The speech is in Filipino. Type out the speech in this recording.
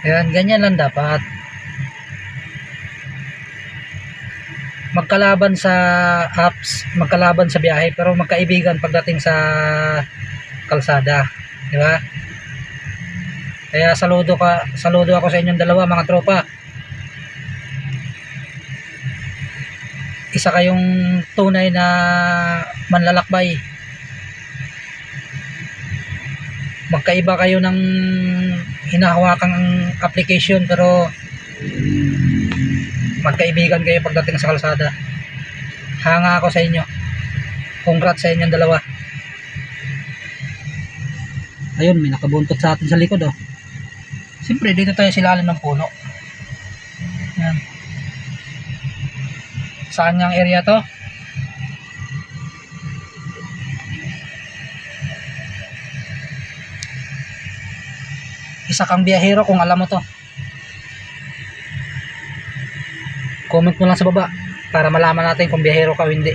Ayan, ganyan lang dapat. Magkalaban sa apps, magkalaban sa biyahe, pero magkaibigan pagdating sa kalsada, di ba? Kaya saludo ako sa inyong dalawa mga tropa. Isa kayong tunay na manlalakbay. Magkaiba kayo ng hinahawakang application, pero magkaibigan kayo pagdating sa kalsada. Hanga ako sa inyo. Congrats sa inyong dalawa. Ayun, may nakabuntot sa atin sa likod, oh. Siyempre dito tayo sa ilalim ng puno. Yan. Saan yung area to? Isa kang biyahero kung alam mo to. Comment mo lang sa baba para malaman natin kung biyahero ka o hindi.